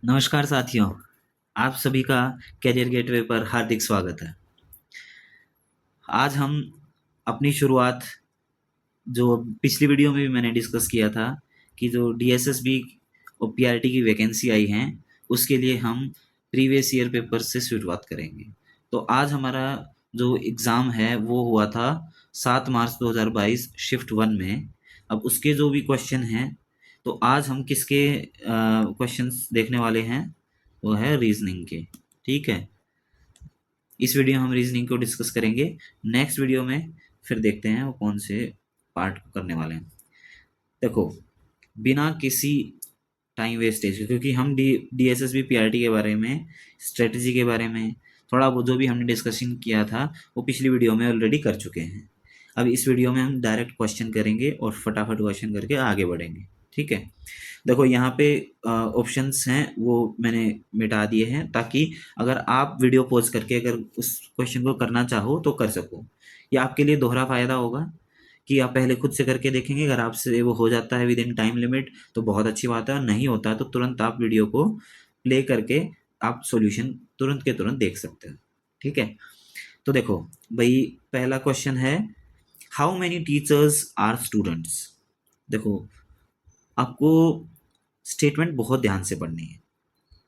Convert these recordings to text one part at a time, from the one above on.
नमस्कार साथियों, आप सभी का करियर गेटवे पर हार्दिक स्वागत है। आज हम अपनी शुरुआत जो पिछली वीडियो में भी मैंने डिस्कस किया था कि जो डीएसएसबी और पीआरटी की वैकेंसी आई हैं उसके लिए हम प्रीवियस ईयर पेपर से शुरुआत करेंगे। तो आज हमारा जो एग्ज़ाम है वो हुआ था 7 मार्च 2022 शिफ्ट 1 में। अब उसके जो भी क्वेश्चन हैं, तो आज हम किसके क्वेश्चंस देखने वाले हैं, वो है रीजनिंग के। ठीक है, इस वीडियो में हम रीजनिंग को डिस्कस करेंगे। नेक्स्ट वीडियो में फिर देखते हैं वो कौन से पार्ट को करने वाले हैं। देखो, बिना किसी टाइम वेस्टेज के, क्योंकि हम डीएसएसबी पीआरटी के बारे में, स्ट्रेटजी के बारे में थोड़ा वो जो भी हमने डिस्कशन किया था वो पिछली वीडियो में ऑलरेडी कर चुके हैं। अब इस वीडियो में हम डायरेक्ट क्वेश्चन करेंगे और फटाफट क्वेश्चन करके आगे बढ़ेंगे। ठीक है, देखो यहाँ पे ऑप्शंस हैं वो मैंने मिटा दिए हैं ताकि अगर आप वीडियो पॉज करके अगर उस क्वेश्चन को करना चाहो तो कर सको। ये आपके लिए दोहरा फायदा होगा कि आप पहले खुद से करके देखेंगे। अगर आपसे वो हो जाता है विद इन टाइम लिमिट तो बहुत अच्छी बात है, और नहीं होता है तो तुरंत आप वीडियो को प्ले करके आप सॉल्यूशन तुरंत के तुरंत देख सकते हो। ठीक है, तो देखो भाई, पहला क्वेश्चन है how many teachers are students. देखो, आपको स्टेटमेंट बहुत ध्यान से पढ़नी है।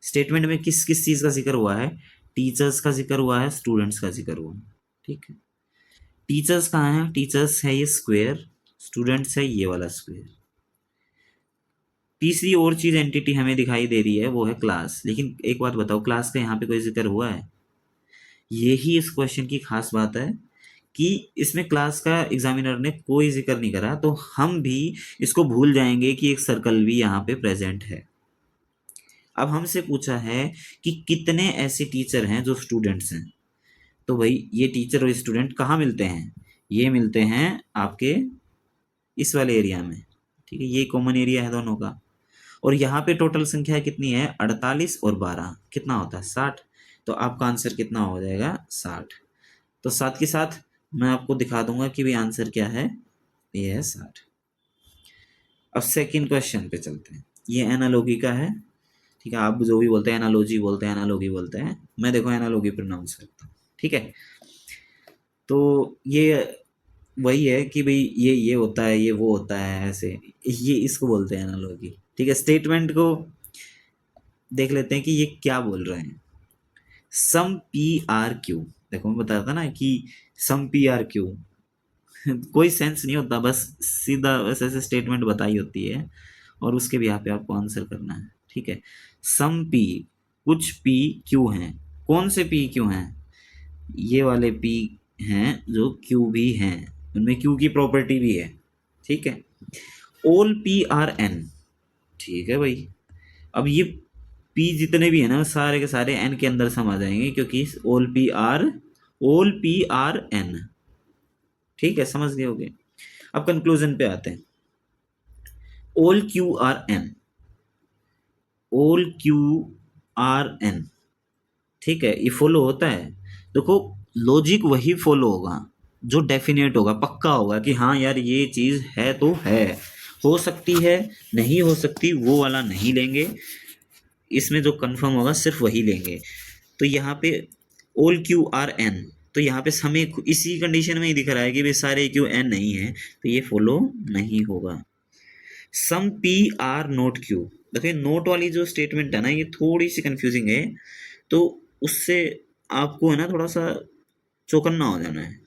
स्टेटमेंट में किस किस चीज़ का जिक्र हुआ है? टीचर्स का जिक्र हुआ है, स्टूडेंट्स का जिक्र हुआ है। ठीक है, टीचर्स कहाँ है? टीचर्स है ये स्क्वायर, स्टूडेंट्स है ये वाला स्क्वायर। तीसरी और चीज़ एंटिटी हमें दिखाई दे रही है वो है क्लास। लेकिन एक बात बताओ, क्लास का यहाँ पे कोई जिक्र हुआ है? यही इस क्वेश्चन की खास बात है कि इसमें क्लास का एग्जामिनर ने कोई जिक्र नहीं करा, तो हम भी इसको भूल जाएंगे कि एक सर्कल भी यहाँ पे प्रेजेंट है। अब हमसे पूछा है कि कितने ऐसे टीचर हैं जो स्टूडेंट्स हैं। तो भाई ये टीचर और स्टूडेंट कहाँ मिलते हैं? ये मिलते हैं आपके इस वाले एरिया में। ठीक है, ये कॉमन एरिया है दोनों का। और यहाँ पे टोटल संख्या कितनी है? 48 और 12 कितना होता है? 60। तो आपका आंसर कितना हो जाएगा? 60। तो साथ के साथ मैं आपको दिखा दूंगा कि भी आंसर क्या है। ये है 60। अब सेकंड क्वेश्चन पे चलते हैं। ये एनालॉजी का है। ठीक है, आप जो भी बोलते हैं एनालॉजी बोलते हैं, एनालॉगी बोलते हैं, मैं देखो एनालॉगी प्रोनाउंस करता हूँ। ठीक है, तो ये वही है कि भाई ये होता है, ये वो होता है, ऐसे ये इसको बोलते हैं एनालॉगी। ठीक है, स्टेटमेंट को देख लेते हैं कि ये क्या बोल रहे हैं। सम पी आर क्यू, देखो मैं बताया था ना कि सम पी आर क्यू कोई सेंस नहीं होता, बस सीधा वैसे ऐसे स्टेटमेंट बताई होती है और उसके भी यहाँ पे आपको आंसर करना है। ठीक है, सम पी, कुछ पी क्यू हैं। कौन से पी क्यू हैं? ये वाले पी हैं जो क्यू भी हैं, उनमें क्यू की प्रॉपर्टी भी है। ठीक है, ऑल पी आर एन। ठीक है भाई, अब ये पी जितने भी है ना सारे के सारे एन के अंदर समा जाएंगे क्योंकि ऑल पी आर एन। ठीक है, समझ गए होगे। अब कंक्लूजन पे आते हैं। All Q are N, all Q are N. ठीक है, ये फॉलो होता है। देखो, लॉजिक वही फॉलो होगा जो डेफिनेट होगा, पक्का होगा कि हाँ यार ये चीज़ है तो है, हो सकती है, नहीं हो सकती वो वाला नहीं लेंगे। इसमें जो कंफर्म होगा सिर्फ वही लेंगे। तो यहाँ पे ऑल क्यू आर एन, तो यहाँ पे हमें इसी कंडीशन में ही दिख रहा है कि भाई सारे क्यू एन नहीं है, तो ये फॉलो नहीं होगा। Some P R note Q. देखिए, नोट वाली जो स्टेटमेंट है ना ये थोड़ी सी कंफ्यूजिंग है, तो उससे आपको है ना थोड़ा सा चौकन्ना हो जाना है।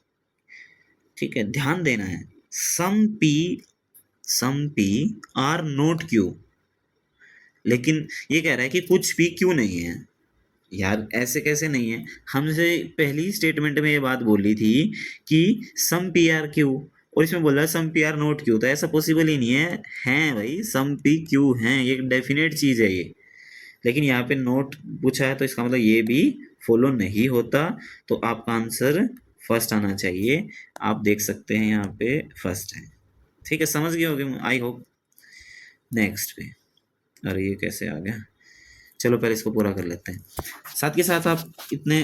ठीक है, ध्यान देना है। Some P R note Q, लेकिन ये कह रहा है कि कुछ भी क्यों नहीं है। यार ऐसे कैसे नहीं है? हमसे पहली स्टेटमेंट में ये बात बोली थी कि सम पी आर क्यू, और इसमें बोल रहा है some P R note Q, तो ऐसा पॉसिबल ही नहीं है। हैं भाई, सम पी क्यू हैं, ये डेफिनेट चीज़ है ये। लेकिन यहाँ पे नोट पूछा है तो इसका मतलब ये भी फॉलो नहीं होता। तो आपका आंसर फर्स्ट आना चाहिए। आप देख सकते हैं यहाँ पे फर्स्ट है। ठीक है, समझ गए होगे आई होप। नेक्स्ट पे, अरे ये कैसे आ गया? चलो पहले इसको पूरा कर लेते हैं। साथ के साथ आप इतने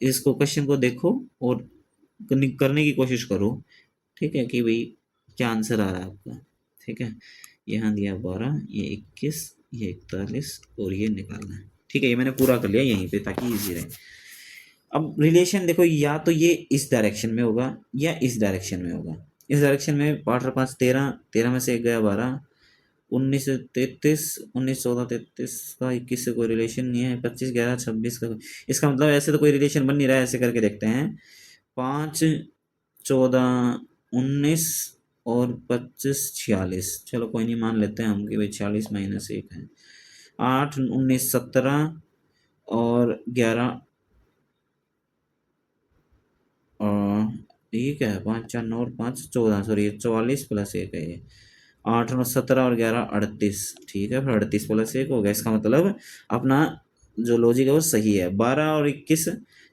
इसको क्वेश्चन को देखो और करने की कोशिश करो। ठीक है, कि भाई क्या आंसर आ रहा है आपका। ठीक है, यहाँ दिया 12, ये 21, ये 41 और ये निकालना है। ठीक है, ये मैंने पूरा कर लिया यहीं पे ताकि इजी रहे। अब रिलेशन देखो, या तो ये इस डायरेक्शन में होगा या इस डायरेक्शन में होगा। इस डायरेक्शन में 8 और 5 13, 13 में से 1 गया 12, 19 से 33, 19 14 33 का 21 से कोई रिलेशन नहीं है, 25 11 26 का। इसका मतलब ऐसे तो कोई रिलेशन बन नहीं रहा है। ऐसे करके देखते हैं, 5 14 19 और 25 46। चलो कोई नहीं, मान लेते हैं हम कि भाई 46 माइनस 1 है। 8 19 17 और 11 और ये क्या है, 5 4 9 और 5 14, सॉरी ये 44 प्लस 1 है ये। 8 9 17 और 11 38। ठीक है, फिर 38 प्लस 1 हो गया। इसका मतलब अपना जो लॉजिक है वो सही है। 12 और 21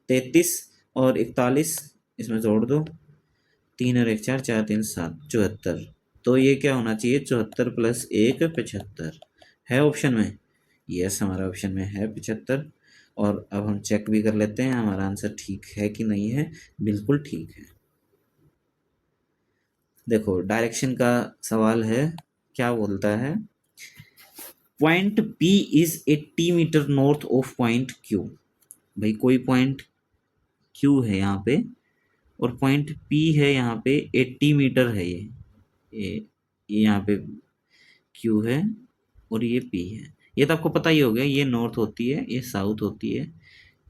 33 और 41 इसमें जोड़ दो, 3 और 1 4, 4 3 7 74। तो ये क्या होना चाहिए, 74 प्लस 1 75 है ऑप्शन में। यस, हमारा ऑप्शन में है 75। और अब हम चेक भी कर लेते हैं हमारा आंसर ठीक है कि नहीं है। बिल्कुल ठीक है। देखो डायरेक्शन का सवाल है, क्या बोलता है, point P is 80 meter north of point Q। भाई कोई पॉइंट Q है यहाँ पे और पॉइंट P है यहाँ पे, 80 मीटर है ये यहाँ पे Q है और ये P है। ये तो आपको पता ही हो गया, ये नॉर्थ होती है, ये साउथ होती है,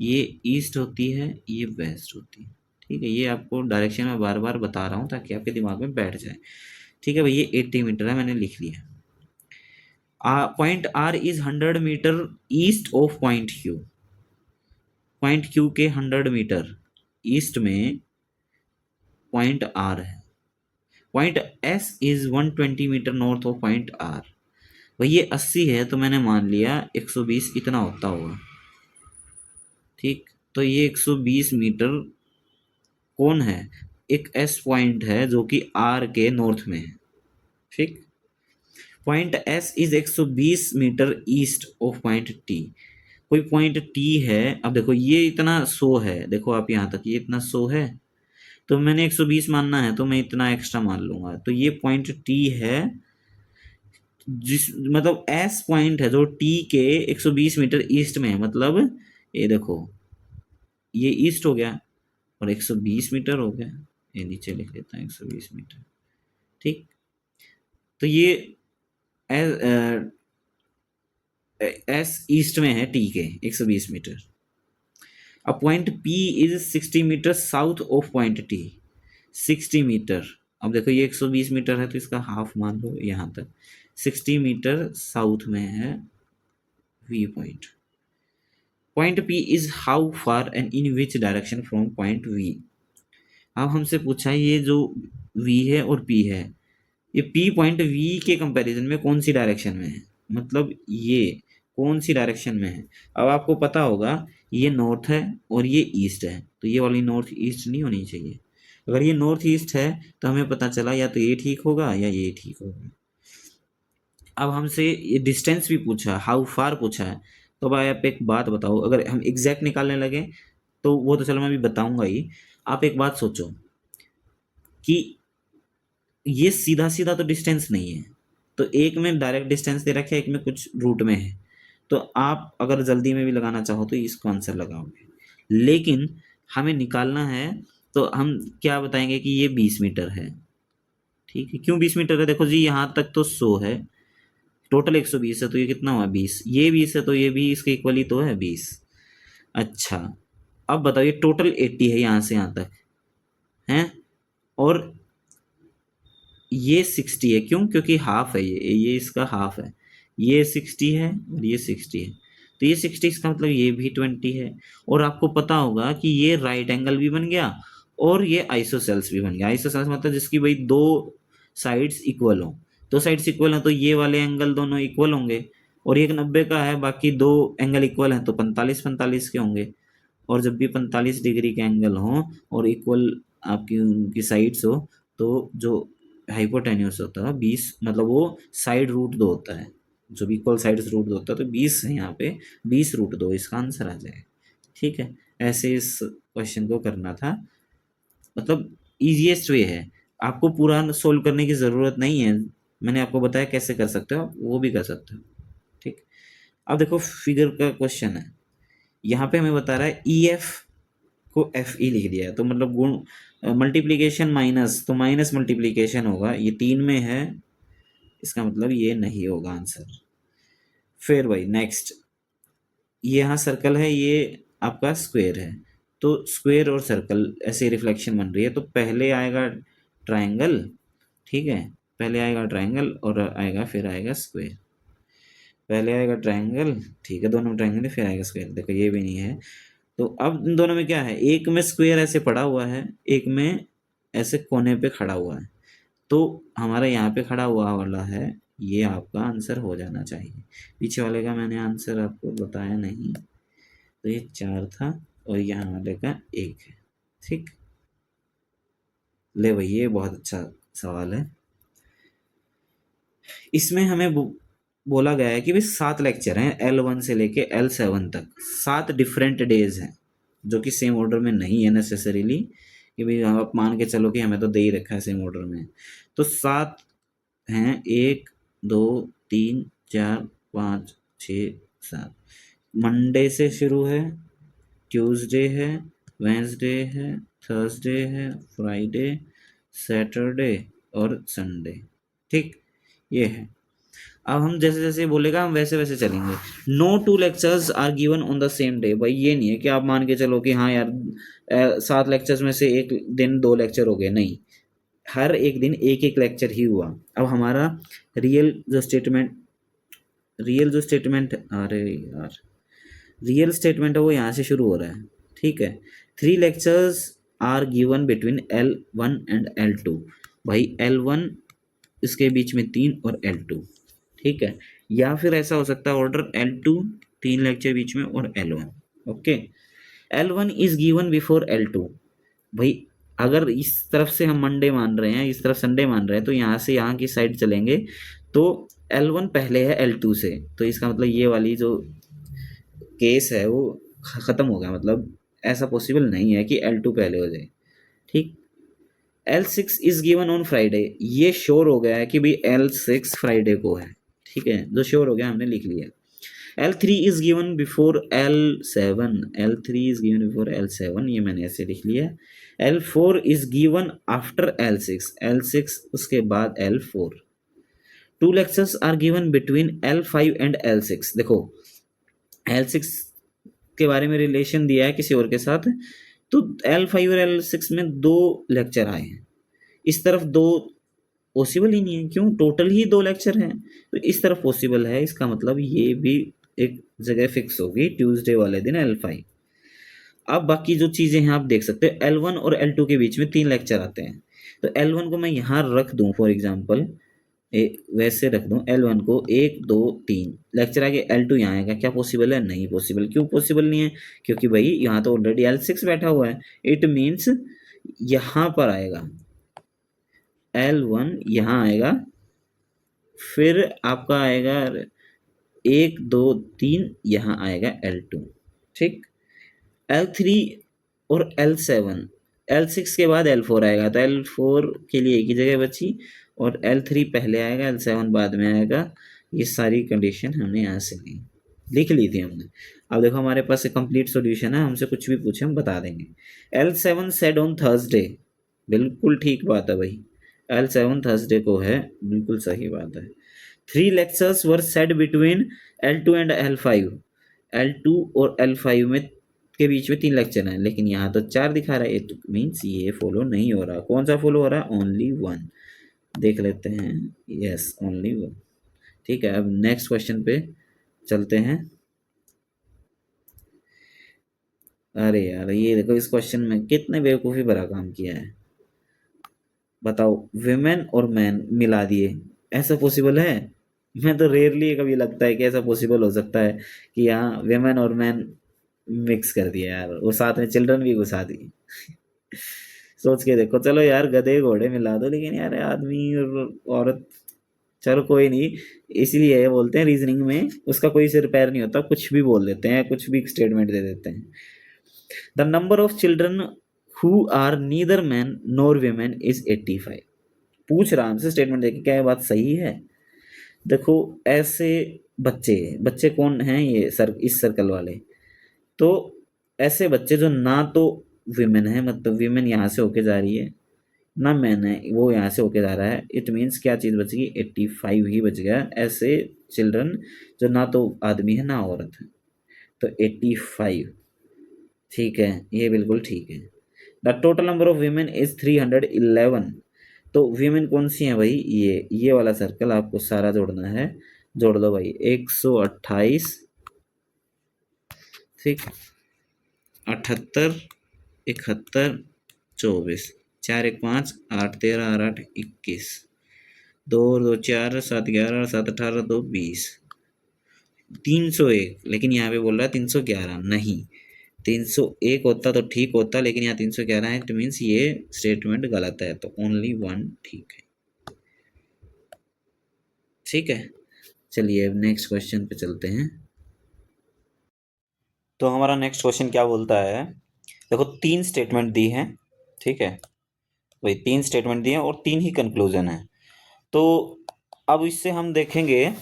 ये ईस्ट होती है, ये वेस्ट होती है। ठीक है, ये आपको डायरेक्शन में बार बार बता रहा हूँ ताकि आपके दिमाग में बैठ जाए। ठीक है भाई, ये 80 मीटर है, मैंने लिख लिया। Point R is 100 meter east of point Q। Point Q के 100 मीटर ईस्ट में पॉइंट R है। Point S is 120 meter north of point R। भाई ये 80 है तो मैंने मान लिया 120 इतना होता होगा। ठीक, तो ये 120 मीटर कौन है, एक S पॉइंट है जो कि R के नॉर्थ में है। ठीक, point S is 120 meter east of point T। कोई पॉइंट T है। अब देखो ये इतना 100 है, देखो आप यहाँ तक ये इतना 100 है, तो मैंने 120 मानना है तो मैं इतना एक्स्ट्रा मान लूंगा। तो ये पॉइंट T है, जिस मतलब S पॉइंट है जो T के 120 मीटर ईस्ट में है। मतलब ये देखो, ये ईस्ट हो गया और 120 मीटर हो गया। ये नीचे लिख लेता हूँ 120 मीटर। ठीक, तो ये एस ईस्ट में है टी के 120 मीटर। अब point P is 60 meter south of point T. 60 meter, अब देखो ये 120 मीटर है तो इसका हाफ मान लो यहाँ तक। 60 मीटर साउथ में है V point. Point P is how far and in which direction from point V. अब हमसे पूछा है ये जो वी है और पी है, ये पी पॉइंट वी के कंपैरिजन में कौन सी डायरेक्शन में है, मतलब ये कौन सी डायरेक्शन में है। अब आपको पता होगा ये नॉर्थ है और ये ईस्ट है, तो ये वाली नॉर्थ ईस्ट नहीं होनी चाहिए। अगर ये नॉर्थ ईस्ट है तो हमें पता चला या तो ये ठीक होगा या ये ठीक होगा। अब हमसे ये डिस्टेंस भी पूछा, हाउ फार पूछा है। तो भाई आप एक बात बताओ, अगर हम एग्जैक्ट निकालने लगे तो वो तो चलो मैं भी बताऊंगा ही। आप एक बात सोचो कि ये सीधा सीधा तो डिस्टेंस नहीं है, तो एक में डायरेक्ट डिस्टेंस दे रखा है, एक में कुछ रूट में है। तो आप अगर जल्दी में भी लगाना चाहो तो इसको आंसर लगाओगे, लेकिन हमें निकालना है तो हम क्या बताएंगे कि ये 20 मीटर है। ठीक है, क्यों 20 मीटर है, देखो जी यहाँ तक तो 100 है, टोटल 120 है तो ये कितना हुआ 20, ये 20 है तो ये भी इसके इक्वल ही तो है 20। अच्छा, अब बताओ ये टोटल 80 है यहाँ से यहाँ तक है, और ये 60 है, क्यों, क्योंकि हाफ है ये इसका हाफ है। ये 60 है और ये 60 है, तो ये 60 इसका मतलब ये भी 20 है। और आपको पता होगा कि ये राइट एंगल भी बन गया और ये आइसोसेल्स भी बन गया। आइसोसेल्स मतलब जिसकी भाई दो साइड्स इक्वल हो, दो साइड्स इक्वल हैं तो ये वाले एंगल दोनों इक्वल होंगे। और एक 90 का है, बाकी दो एंगल इक्वल हैं तो 45 45 के होंगे। और जब भी 45 डिग्री के एंगल हो और इक्वल आपकी उनकी साइड्स हो, तो जो हाइपोटेन्यूस होता है 20, मतलब वो साइड रूट 2 होता है। जब इक्वल साइड्स रूट 2 होता है तो 20 है यहाँ पे, 20 रूट 2 इसका आंसर आ जाएगा। ठीक है, ऐसे इस क्वेश्चन को करना था, मतलब इजीएस्ट वे है, आपको पूरा सोल्व करने की ज़रूरत नहीं है। मैंने आपको बताया कैसे कर सकते हो, आप वो भी कर सकते हो। ठीक। अब देखो फिगर का क्वेश्चन है, यहाँ पे हमें बता रहा है ई एफ को एफ ई लिख दिया है, तो मतलब गुण मल्टीप्लीकेशन माइनस, तो माइनस मल्टीप्लीकेशन होगा, ये 3 में है, इसका मतलब ये नहीं होगा आंसर। फिर भाई नेक्स्ट, ये यहाँ सर्कल है, ये आपका स्क्वायर है, तो स्क्वायर और सर्कल ऐसे रिफ्लेक्शन बन रही है, तो पहले आएगा ट्रायंगल, ठीक है, पहले आएगा ट्रायंगल और आएगा फिर आएगा स्क्वायर, पहले आएगा ट्रायंगल, ठीक है, दोनों ट्रायंगल है, फिर आएगा स्क्वायर। देखो ये भी नहीं है, तो अब इन दोनों में क्या है, एक में स्क्वायर ऐसे पड़ा हुआ है, एक में ऐसे कोने पे खड़ा हुआ है, तो हमारा यहाँ पे खड़ा हुआ वाला है, ये आपका आंसर हो जाना चाहिए। पीछे वाले का मैंने आंसर आपको बताया नहीं, तो ये 4 था और यहाँ वाले का 1 है, ठीक। ले भाई ये बहुत अच्छा सवाल है। इसमें हमें बोला गया है कि भाई 7 लेक्चर हैं L1 से लेके L7 तक, 7 डिफरेंट डेज हैं, जो कि सेम ऑर्डर में नहीं है नेसेसरीली, कि भाई आप मान के चलो कि हमें तो दे ही रखा है सेम ऑर्डर में, तो 7 हैं, 1 2 3 4 5 6 7। मंडे से शुरू है, ट्यूसडे है, वेंसडे है, थर्सडे है, फ्राइडे, सैटरडे और संडे, ठीक, ये है। अब हम जैसे जैसे बोलेगा हम वैसे वैसे चलेंगे। No 2 lectures are given on the same day, भाई ये नहीं है कि आप मान के चलो कि हाँ यार 7 लेक्चर्स में से एक दिन 2 लेक्चर हो गए, नहीं, हर एक दिन एक एक लेक्चर ही हुआ। अब हमारा रियल जो स्टेटमेंट अरे यार रियल स्टेटमेंट है वो यहाँ से शुरू हो रहा है, ठीक है। 3 lectures are given between L1 and L2, भाई L1 इसके बीच में 3 और L2, ठीक है, या फिर ऐसा हो सकता है ऑर्डर L2 3 लेक्चर बीच में और L1, okay. L1 is given before L2, भाई अगर इस तरफ से हम मंडे मान रहे हैं, इस तरफ संडे मान रहे हैं, तो यहाँ से यहाँ की साइड चलेंगे तो L1 पहले है L2 से, तो इसका मतलब ये वाली जो केस है वो ख़त्म हो गया, मतलब ऐसा पॉसिबल नहीं है कि L2 पहले हो जाए, ठीक। L6 is given on Friday, ये श्योर हो गया है कि भाई L6 फ्राइडे को है, ठीक है, जो श्योर हो गया हमने लिख लिया। L3 is given before L7, L3 is given before L7, ये मैंने ऐसे लिख लिया। L4 is given after L6, L6 उसके बाद L4। 2 lectures are given between L5 and L6, देखो L6 के बारे में रिलेशन दिया है किसी और के साथ, तो L5 और L6 में 2 लेक्चर आए हैं, इस तरफ 2 पॉसिबल ही नहीं है, क्यों, टोटल ही 2 लेक्चर हैं, तो इस तरफ पॉसिबल है, इसका मतलब ये भी एक जगह फिक्स होगी ट्यूसडे वाले दिन L5। अब बाकी जो चीज़ें हैं आप देख सकते हो, L1 और L2 के बीच में 3 लेक्चर आते हैं, तो L1 को मैं यहाँ रख दूँ फॉर एग्जाम्पल, वैसे रख दूँ L1 को 1 2 3 लेक्चर आगे, L2 यहाँ आएगा, क्या पॉसिबल है, नहीं पॉसिबल, क्यों पॉसिबल नहीं है, क्योंकि भाई यहाँ तो ऑलरेडी L6 बैठा हुआ है, इट मीन्स यहाँ पर आएगा L1, यहाँ आएगा, फिर आपका आएगा 1 2 3, यहाँ आएगा L2, ठीक। L3 और L7, L6 के बाद L4 आएगा, तो L4 के लिए एक ही जगह बची, और L3 पहले आएगा, L7 बाद में आएगा, ये सारी कंडीशन हमने यहाँ से लिख ली थी हमने। अब देखो हमारे पास एक कंप्लीट सॉल्यूशन है, हमसे कुछ भी पूछे हम बता देंगे। L7 सेड ऑन थर्सडे, बिल्कुल ठीक बात है भाई, L7 थर्सडे को है, बिल्कुल सही बात है। 3 lectures were said between L2 and L5, L2 और L5 में के बीच में 3 लेक्चर हैं, लेकिन यहाँ तो 4 दिखा रहा है, इट मीन्स ये फॉलो नहीं हो रहा। कौन सा फॉलो हो रहा है, ओनली 1, देख लेते हैं, यस ओनली 1, ठीक है। अब नेक्स्ट क्वेश्चन पे चलते हैं। अरे यार ये देखो, इस क्वेश्चन में कितने बेवकूफ़ी भरा काम किया है, बताओ, विमेन और मैन मिला दिए, ऐसा पॉसिबल है, मैं तो रेयरली कभी लगता है कि ऐसा पॉसिबल हो सकता है कि यहाँ विमेन और मैन मिक्स कर दिया यार, वो साथ में चिल्ड्रन भी घुसा दिए सोच के देखो, चलो यार गधे घोड़े मिला दो, लेकिन यार आदमी और औरत, चलो कोई नहीं, इसलिए ये बोलते हैं रीजनिंग में उसका कोई सिर पैर नहीं होता, कुछ भी बोल देते हैं, कुछ भी स्टेटमेंट दे देते हैं। The number of children who are neither man nor women is 85, पूछ रहा हमसे स्टेटमेंट देखिए क्या ये बात सही है, देखो ऐसे बच्चे बच्चे कौन हैं, ये इस सर्कल वाले, तो ऐसे बच्चे जो ना तो विमेन है, मतलब विमेन यहाँ से होके जा रही है, ना मैन है वो यहाँ से होके जा रहा है, इट मीन्स क्या चीज़ बच गई, 85 ही बच गया। ऐसे चिल्ड्रन जो ना तो आदमी है ना औरत है, तो 85 ठीक है, ये बिल्कुल ठीक है। The total number of women is 311। तो वीमेन कौन सी है भाई, ये वाला सर्कल आपको सारा जोड़ना है, जोड़ दो भाई, 128, ठीक, 78, 71, 24, 4 1 5, 8 13, 8 8 21, 2 2 4 7 11, 7 18, 2 20, 301, लेकिन यहाँ पे बोल रहा है 311, नहीं, 301 होता तो ठीक होता, लेकिन यहाँ 311 है, इट मीन्स ये स्टेटमेंट गलत है, तो ओनली वन ठीक है। ठीक है, चलिए अब नेक्स्ट क्वेश्चन पे चलते हैं। तो हमारा नेक्स्ट क्वेश्चन क्या बोलता है, देखो 3 स्टेटमेंट दी हैं, ठीक है, वही 3 स्टेटमेंट दिए हैं और 3 ही कंक्लूजन है। तो अब इससे हम देखेंगे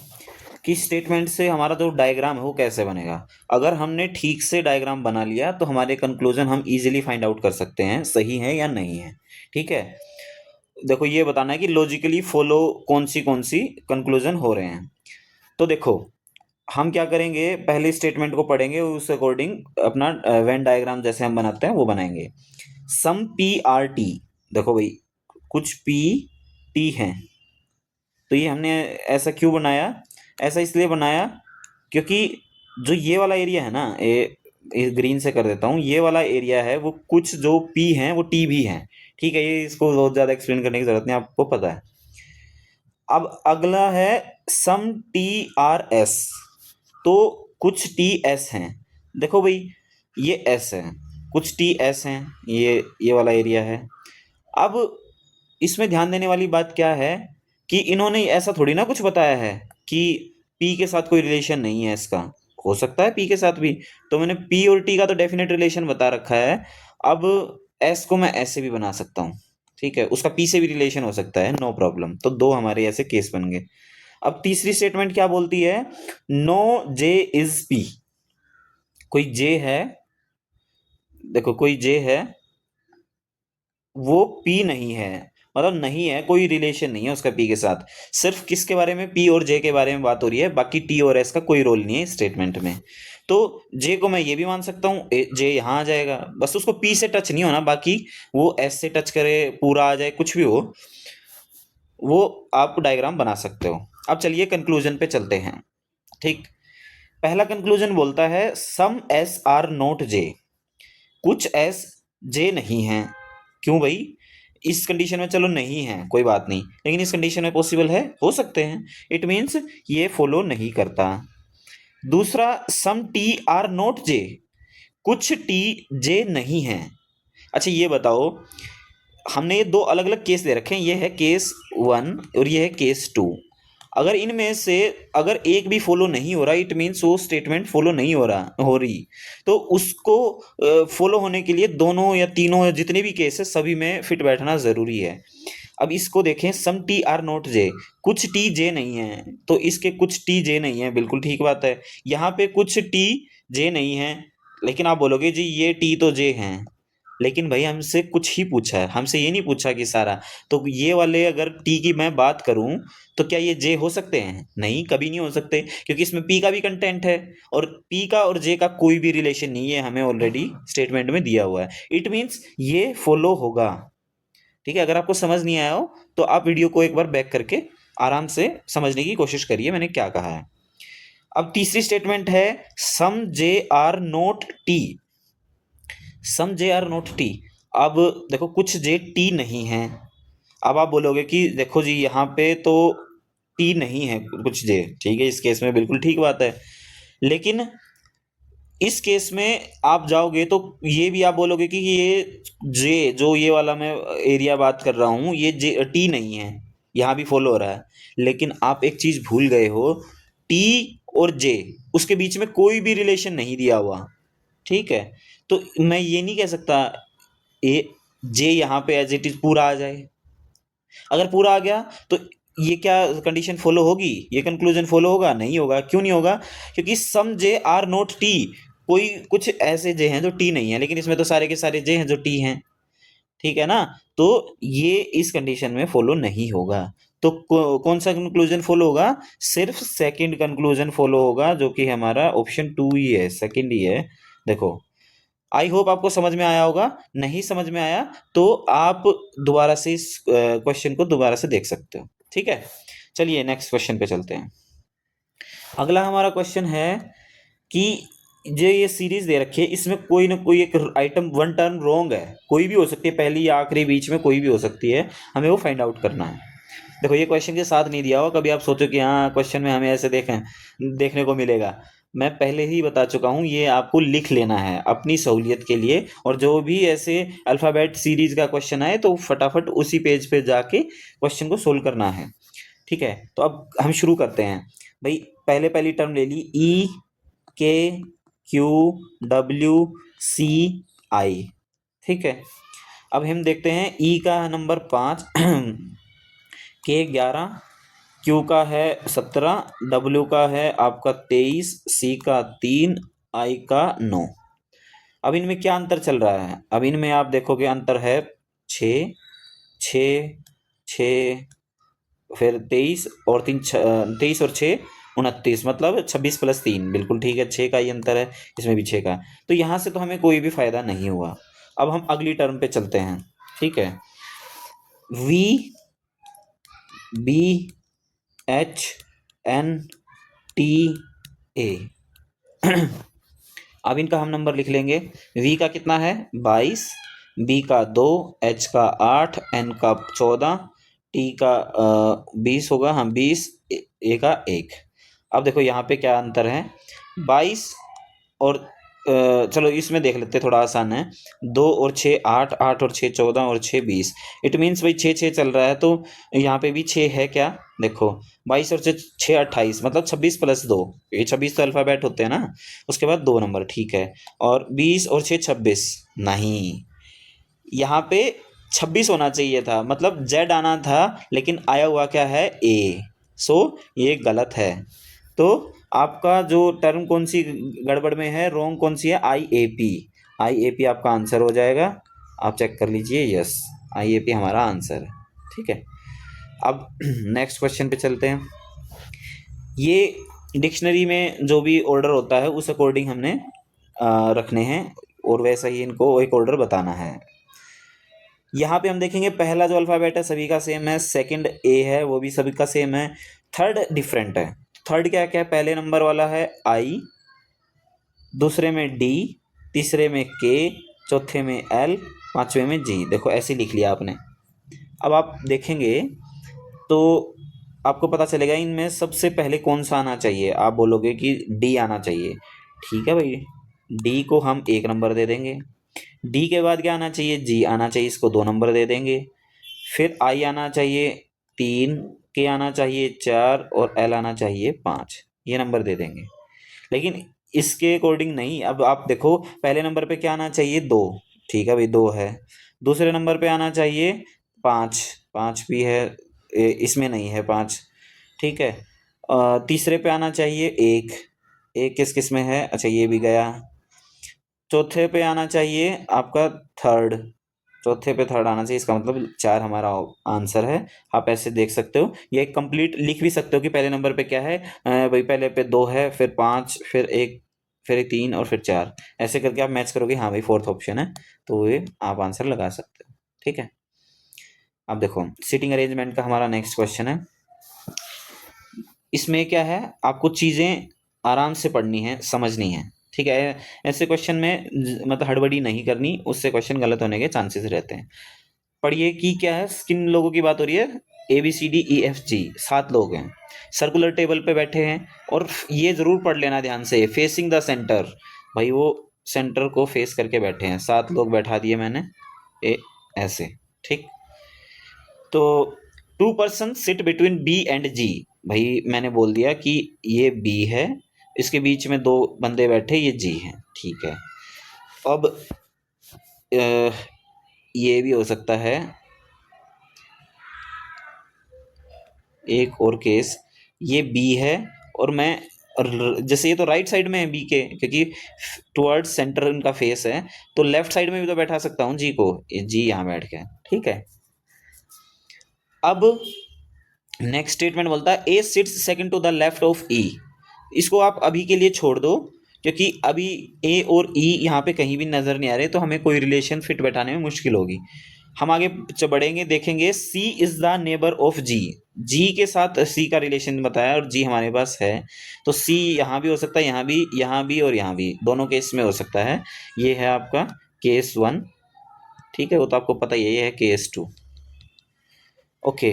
कि स्टेटमेंट से हमारा जो डायग्राम है वो कैसे बनेगा। अगर हमने ठीक से डायग्राम बना लिया तो हमारे कंक्लूजन हम इजीली फाइंड आउट कर सकते हैं सही है या नहीं है। ठीक है, देखो ये बताना है कि लॉजिकली फॉलो कौन सी कंक्लूजन हो रहे हैं। तो देखो हम क्या करेंगे, पहले स्टेटमेंट को पढ़ेंगे, उस अकॉर्डिंग अपना वेन डायग्राम जैसे हम बनाते हैं वो बनाएंगे। सम पी आर टी, देखो भाई कुछ पी टी हैं, तो ये हमने ऐसा क्यों बनाया, ऐसा इसलिए बनाया क्योंकि जो ये वाला एरिया है ना, ये ग्रीन से कर देता हूँ, ये वाला एरिया है वो कुछ जो पी हैं वो टी भी हैं। ठीक है, ये इसको बहुत ज़्यादा एक्सप्लेन करने की ज़रूरत नहीं, आपको पता है। अब अगला है सम टी आर एस, तो कुछ टी एस हैं, देखो भाई ये एस है, कुछ टी एस हैं, ये वाला एरिया है। अब इसमें ध्यान देने वाली बात क्या है कि इन्होंने ऐसा थोड़ी ना कुछ बताया है कि पी के साथ कोई रिलेशन नहीं है इसका, हो सकता है पी के साथ भी, तो मैंने पी और टी का तो डेफिनेट रिलेशन बता रखा है। अब एस को मैं ऐसे भी बना सकता हूँ, ठीक है, उसका पी से भी रिलेशन हो सकता है, नो प्रॉब्लम, तो दो हमारे ऐसे केस बन गए। अब तीसरी स्टेटमेंट क्या बोलती है, नो जे इज पी, कोई जे है, देखो कोई जे है वो पी नहीं है, मतलब नहीं है, कोई रिलेशन नहीं है उसका पी के साथ, सिर्फ किसके बारे में, पी और जे के बारे में बात हो रही है, बाकी टी और एस का कोई रोल नहीं है स्टेटमेंट में। तो जे को मैं ये भी मान सकता हूँ, जे यहाँ आ जाएगा, बस उसको पी से टच नहीं होना, बाकी वो एस से टच करे पूरा आ जाए, कुछ भी हो, वो आप डायग्राम बना सकते हो। अब चलिए कंक्लूजन पे चलते हैं। ठीक, पहला कंक्लूजन बोलता है सम एस आर नॉट जे, कुछ एस जे नहीं है। क्यों भाई, इस कंडीशन में चलो नहीं है कोई बात नहीं, लेकिन इस कंडीशन में पॉसिबल है, हो सकते हैं, इट मीन्स ये फॉलो नहीं करता। दूसरा सम टी आर नॉट जे, कुछ टी जे नहीं है। अच्छा ये बताओ, हमने ये दो अलग अलग केस दे रखे हैं, ये है केस 1 और ये है केस 2। अगर इनमें से अगर एक भी फॉलो नहीं हो रहा, इट मीन्स वो स्टेटमेंट फॉलो नहीं हो रही, तो उसको फॉलो होने के लिए दोनों या तीनों या जितने भी केस है सभी में फिट बैठना ज़रूरी है। अब इसको देखें, सम टी आर नॉट जे, कुछ टी जे नहीं है, तो इसके कुछ टी जे नहीं है, बिल्कुल ठीक बात है। यहाँ पे कुछ टी जे नहीं है, लेकिन आप बोलोगे जी ये टी तो जे हैं, लेकिन भाई हमसे कुछ ही पूछा है, हमसे ये नहीं पूछा कि सारा, तो ये वाले अगर टी की मैं बात करूं तो क्या ये जे हो सकते हैं, नहीं कभी नहीं हो सकते, क्योंकि इसमें पी का भी कंटेंट है, और पी का और जे का कोई भी रिलेशन नहीं है, हमें ऑलरेडी स्टेटमेंट में दिया हुआ है, इट मीन्स ये फॉलो होगा। ठीक है, अगर आपको समझ नहीं आया हो तो आप वीडियो को एक बार बैक करके आराम से समझने की कोशिश करिए मैंने क्या कहा है। अब तीसरी स्टेटमेंट है some J are not T, some J are not T. अब देखो कुछ जे टी नहीं है, अब आप बोलोगे कि देखो जी यहाँ पे तो टी नहीं है कुछ जे, ठीक है, इस केस में बिल्कुल ठीक बात है, लेकिन इस केस में आप जाओगे तो ये भी आप बोलोगे कि ये जे जो ये वाला मैं एरिया बात कर रहा हूँ ये जे टी नहीं है, यहाँ भी फॉलो हो रहा है, लेकिन आप एक चीज भूल गए हो, टी और जे उसके बीच में कोई भी रिलेशन नहीं दिया हुआ। ठीक है, तो मैं ये नहीं कह सकता ए जे यहाँ पे एज इट इज पूरा आ जाए, अगर पूरा आ गया तो ये क्या कंडीशन फॉलो होगी, ये कंक्लूजन फॉलो होगा? नहीं होगा। क्यों नहीं होगा? क्योंकि सम जे आर नॉट टी। कोई कुछ ऐसे जे हैं जो टी नहीं है, लेकिन इसमें तो सारे के सारे जे हैं जो टी हैं। ठीक है ना? तो ये इस कंडीशन में फॉलो नहीं होगा। तो कौन सा कंक्लूजन फॉलो होगा? सिर्फ सेकंड कंक्लूजन फॉलो होगा, जो कि हमारा ऑप्शन 2 ही है, सेकंड ही है। देखो, आई होप आपको समझ में आया होगा। नहीं समझ में आया तो आप दोबारा से इस क्वेश्चन को दोबारा से देख सकते हो। ठीक है, चलिए नेक्स्ट क्वेश्चन पे चलते हैं। अगला हमारा क्वेश्चन है कि जो ये सीरीज दे रखी है, इसमें कोई ना कोई एक आइटम, वन टर्म रॉन्ग है, कोई भी हो सकती है, पहली या आखिरी, बीच में कोई भी हो सकती है, हमें वो फाइंड आउट करना है। देखो, ये क्वेश्चन के साथ नहीं दिया हुआ, कभी आप सोचो कि हाँ क्वेश्चन में हमें ऐसे देखने को मिलेगा। मैं पहले ही बता चुका हूँ, ये आपको लिख लेना है अपनी सहूलियत के लिए, और जो भी ऐसे अल्फ़ाबेट सीरीज का क्वेश्चन आए तो फटाफट उसी पेज पे जाके क्वेश्चन को सोल्व करना है। ठीक है, तो अब हम शुरू करते हैं। भाई, पहली टर्म ले ली, ई के क्यू डब्ल्यू सी आई। ठीक है, अब हम देखते हैं ई का नंबर 5, के 11, क्यू का है 17, डब्ल्यू का है आपका 23, सी का 3, आई का 9। अब इनमें क्या अंतर चल रहा है? अब इनमें आप देखोगे अंतर है 6, 6, 6, फिर 23 और 3, 23 और 6 29, मतलब 26 प्लस 3, बिल्कुल ठीक है, 6 का ही अंतर है, इसमें भी 6 का। तो यहाँ से तो हमें कोई भी फायदा नहीं हुआ। अब हम अगली टर्म पे चलते हैं। ठीक है, V B H N T A. अब इनका हम नंबर लिख लेंगे। वी का कितना है? 22, बी का 2, एच का 8, एन का 14, टी का 20 होगा, हाँ 20, ए का 1। अब देखो यहाँ पे क्या अंतर है, 22 और चलो इसमें देख लेते, थोड़ा आसान है। 2 और 6 8, 8 और 6 14 और 6 20। इट मीन्स भाई 6 6 चल रहा है, तो यहाँ पे भी 6 है क्या? देखो, 22 और 6 28, मतलब 26 प्लस 2, ये 26 तो अल्फ़ाबेट होते हैं ना, उसके बाद 2 नंबर, ठीक है। और 20 और 6 26, नहीं, यहाँ पे 26 होना चाहिए था, मतलब जेड आना था, लेकिन आया हुआ क्या है? ए। सो ये गलत है। तो आपका जो टर्म कौन सी गड़बड़ में है, रॉन्ग कौन सी है? I A P. I A P आपका आंसर हो जाएगा, आप चेक कर लीजिए। यस, आई ए पी हमारा आंसर है। ठीक है, अब नेक्स्ट क्वेश्चन पे चलते हैं। ये डिक्शनरी में जो भी ऑर्डर होता है उस अकॉर्डिंग हमने रखने हैं, और वैसा ही इनको एक ऑर्डर बताना है। यहाँ पे हम देखेंगे, पहला जो अल्फ़ाबेट है सभी का सेम है, सेकंड ए है वो भी सभी का सेम है, थर्ड डिफरेंट है। थर्ड क्या क्या है? पहले नंबर वाला है आई, दूसरे में डी, तीसरे में के, चौथे में एल, पांचवे में जी। देखो ऐसे लिख लिया आपने। अब आप देखेंगे तो आपको पता चलेगा इनमें सबसे पहले कौन सा आना चाहिए। आप बोलोगे कि डी आना चाहिए, ठीक है भाई, डी को हम 1 नंबर दे देंगे। डी के बाद क्या आना चाहिए? जी आना चाहिए, इसको 2 नंबर दे देंगे। फिर आई आना चाहिए 3, के आना चाहिए 4 और एल आना चाहिए 5, ये नंबर दे देंगे। लेकिन इसके अकॉर्डिंग नहीं। अब आप देखो, पहले नंबर पे क्या आना चाहिए? 2, ठीक है भाई 2 है। दूसरे नंबर पे आना चाहिए 5, 5 भी है, इसमें नहीं है 5, ठीक है। तीसरे पे आना चाहिए 1, 1 किस किस में है? अच्छा ये भी गया। चौथे पे आना चाहिए आपका थर्ड, चौथे पे थर्ड आना चाहिए, इसका मतलब 4 हमारा आंसर है। आप ऐसे देख सकते हो, ये कंप्लीट लिख भी सकते हो कि पहले नंबर पे क्या है। भाई पहले पे 2 है, फिर 5, फिर 1, फिर 3 और फिर 4, ऐसे करके आप मैच करोगे, हाँ भाई फोर्थ ऑप्शन है, तो ये आप आंसर लगा सकते हो। ठीक है, अब देखो सीटिंग अरेंजमेंट का हमारा नेक्स्ट क्वेश्चन है। इसमें क्या है, आपको चीज़ें आराम से पढ़नी है, समझनी है। ठीक है, ऐसे क्वेश्चन में मतलब हड़बड़ी नहीं करनी, उससे क्वेश्चन गलत होने के चांसेस रहते हैं। पढ़िए कि क्या है, किन लोगों की बात हो रही है? A B C D E F G, 7 लोग हैं, सर्कुलर टेबल पे बैठे हैं। और ये जरूर पढ़ लेना ध्यान से, फेसिंग द सेंटर, भाई वो सेंटर को फेस करके बैठे हैं। 7 लोग बैठा दिए मैंने ऐसे, ठीक। तो 2 person sit between B and G, भाई मैंने बोल दिया कि ये बी है, इसके बीच में 2 बंदे बैठे, ये जी हैं, ठीक है। अब ये भी हो सकता है, एक और केस, ये बी है और मैं जैसे ये तो राइट साइड में है बी के, क्योंकि टुवर्ड्स सेंटर इनका फेस है, तो लेफ्ट साइड में भी तो बैठा सकता हूँ जी को, जी यहाँ बैठ के, ठीक है। अब नेक्स्ट स्टेटमेंट बोलता है A sits second to the left of E. इसको आप अभी के लिए छोड़ दो, क्योंकि अभी ए और ई यहाँ पे कहीं भी नजर नहीं आ रहे, तो हमें कोई रिलेशन फिट बैठाने में मुश्किल होगी। हम आगे बढ़ेंगे, देखेंगे सी इज द नेबर ऑफ जी। जी के साथ सी का रिलेशन बताया और जी हमारे पास है, तो सी यहाँ भी हो सकता है, यहाँ भी और यहाँ भी, दोनों केस में हो सकता है। ये है आपका केस 1, ठीक है, वो तो आपको पता ही है, ये है केस 2। ओके,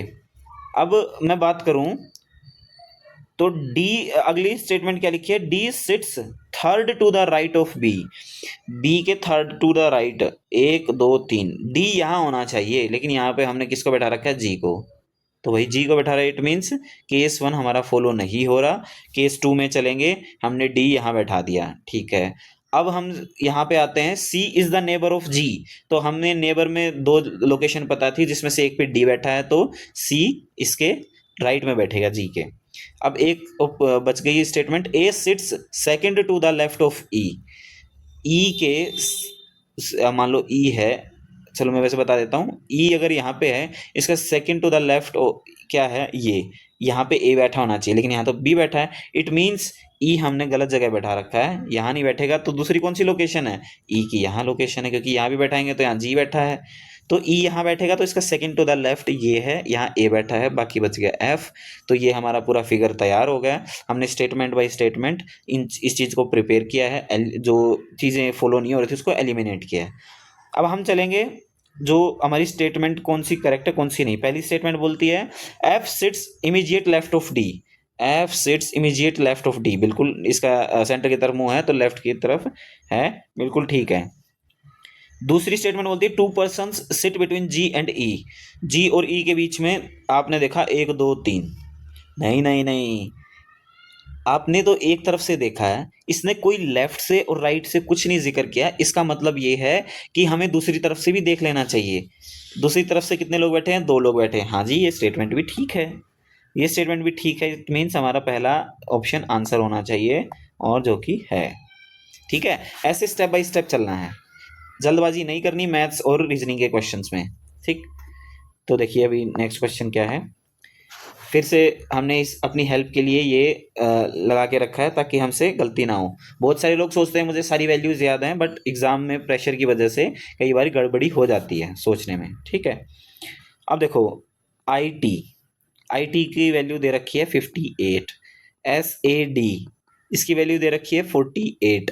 अब मैं बात करूं तो डी, अगली स्टेटमेंट क्या लिखी है, D sits third to the right of B. B के third to the right, 1 2 3, D यहाँ होना चाहिए, लेकिन यहाँ पे हमने किसको बैठा रखा है, जी को, तो भाई जी को बैठा रहा है। इट मीन्स केस 1 हमारा फॉलो नहीं हो रहा, केस 2 में चलेंगे, हमने डी यहाँ बैठा दिया, ठीक है। अब हम यहाँ पे आते हैं, सी इज द नेबर ऑफ जी, तो हमने नेबर में 2 लोकेशन पता थी, जिसमें से एक पे डी बैठा है, तो सी इसके राइट में बैठेगा जी के। अब एक बच गई statement, A sits second to the left of E. E के मान लो ई है, चलो मैं वैसे बता देता हूँ, ई अगर यहाँ पे है, इसका सेकंड टू द लेफ्ट क्या है, ये यहाँ पे ए बैठा होना चाहिए, लेकिन यहाँ तो बी बैठा है। इट मीन्स ई हमने गलत जगह बैठा रखा है, यहाँ नहीं बैठेगा, तो दूसरी कौन सी लोकेशन है, ई की यहाँ लोकेशन है, क्योंकि यहाँ भी बैठाएंगे तो यहाँ जी बैठा है, तो ई यहाँ बैठेगा, तो इसका सेकंड टू द लेफ्ट ये है, यहाँ ए बैठा है, बाकी बच गया एफ। तो ये हमारा पूरा फिगर तैयार हो गया। हमने स्टेटमेंट बाय स्टेटमेंट इस चीज़ को प्रिपेयर किया है, जो चीज़ें फॉलो नहीं हो रही थी उसको एलिमिनेट किया है। अब हम चलेंगे जो हमारी स्टेटमेंट कौन सी करेक्ट है कौन सी नहीं। पहली स्टेटमेंट बोलती है F sits immediate left of D. F sits immediate left of D, बिल्कुल इसका सेंटर की तरफ मुंह है, तो लेफ्ट की तरफ है, बिल्कुल ठीक है। दूसरी स्टेटमेंट बोलती है 2 persons sit between G and E. G और ई के बीच में आपने देखा 1 2 3, नहीं नहीं नहीं, आपने तो एक तरफ से देखा है, इसने कोई लेफ्ट से और राइट से कुछ नहीं जिक्र किया। इसका मतलब ये है कि हमें दूसरी तरफ से भी देख लेना चाहिए। दूसरी तरफ से कितने लोग बैठे हैं, 2 लोग बैठे हैं। हाँ जी, ये स्टेटमेंट भी ठीक है, ये स्टेटमेंट भी ठीक है। इट मीन्स हमारा पहला ऑप्शन आंसर होना चाहिए, और जो कि है, ठीक है। ऐसे स्टेप बाय स्टेप चलना है, जल्दबाजी नहीं करनी मैथ्स और रीजनिंग के क्वेश्चंस में, ठीक। तो देखिए अभी नेक्स्ट क्वेश्चन क्या है। फिर से हमने इस अपनी हेल्प के लिए ये लगा के रखा है ताकि हमसे गलती ना हो। बहुत सारे लोग सोचते हैं मुझे सारी वैल्यूज़ याद हैं, बट एग्ज़ाम में प्रेशर की वजह से कई बार गड़बड़ी हो जाती है सोचने में, ठीक है। अब देखो आई टी की वैल्यू दे रखी है 58, SAD इसकी वैल्यू दे रखी है 48।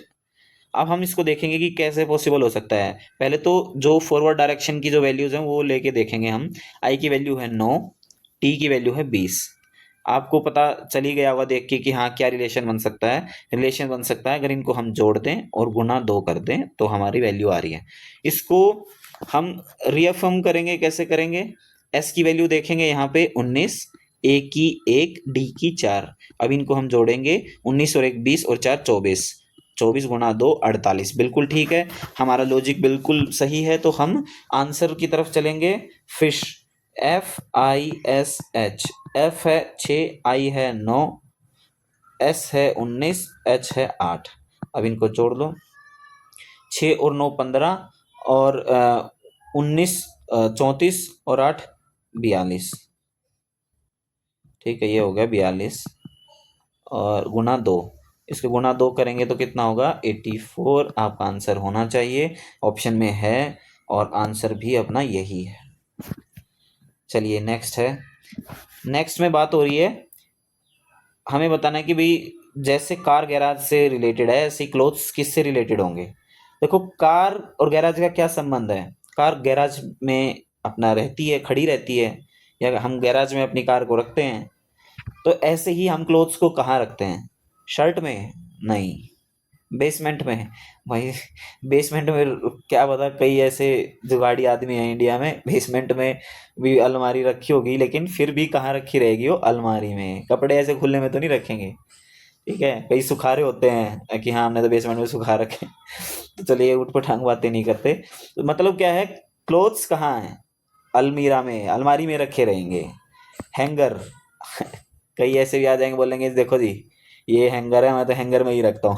अब हम इसको देखेंगे कि कैसे पॉसिबल हो सकता है। पहले तो जो फॉरवर्ड डायरेक्शन की जो वैल्यूज़ हैं वो लेके देखेंगे हम। आई की वैल्यू है 9, टी की वैल्यू है 20। आपको पता चल ही गया होगा देख के कि हाँ क्या रिलेशन बन सकता है। रिलेशन बन सकता है अगर इनको हम जोड़ दें और गुना 2 कर दें तो हमारी वैल्यू आ रही है। इसको हम रीअफर्म करेंगे, कैसे करेंगे, एस की वैल्यू देखेंगे यहाँ पे 19, ए की 1, डी की 4। अब इनको हम जोड़ेंगे, 19 और 1 20 और 4 24, 24 गुणा 2 48, बिल्कुल ठीक है। हमारा लॉजिक बिल्कुल सही है, तो हम आंसर की तरफ चलेंगे। फिश, FISH, F है 6, I है 9, S है 19, H है 8। अब इनको जोड़ लो, 6 और 9 15, और 19 34 और 8 42, ठीक है, ये हो गया 42, और गुना 2, इसके गुना 2 करेंगे तो कितना होगा 84। आपका आंसर होना चाहिए, ऑप्शन में है, और आंसर भी अपना यही है। चलिए नेक्स्ट है। नेक्स्ट में बात हो रही है, हमें बताना है कि भाई जैसे कार गैराज से रिलेटेड है, ऐसे क्लोथ्स किससे रिलेटेड होंगे। देखो कार और गैराज का क्या संबंध है। कार गैराज में अपना रहती है, खड़ी रहती है, या हम गैराज में अपनी कार को रखते हैं। तो ऐसे ही हम क्लोथ्स को कहाँ रखते हैं, शर्ट में नहीं, बेसमेंट में। भाई बेसमेंट में क्या पता, कई ऐसे जुगाड़ी आदमी हैं इंडिया में, बेसमेंट में भी अलमारी रखी होगी, लेकिन फिर भी कहाँ रखी रहेगी वो, अलमारी में। कपड़े ऐसे खुले में तो नहीं रखेंगे, ठीक है। कई सुखारे होते हैं कि हाँ हमने तो बेसमेंट में सुखा रखे। तो चलिए उठपटांग बातें नहीं करते। तो मतलब क्या है, क्लोथ्स कहाँ हैं, अलमीरा में, अलमारी में रखे रहेंगे। हैंगर, कई ऐसे भी आ जाएंगे, बोलेंगे देखो जी ये हैंगर है, मैं तो हैंगर में ही रखता हूँ।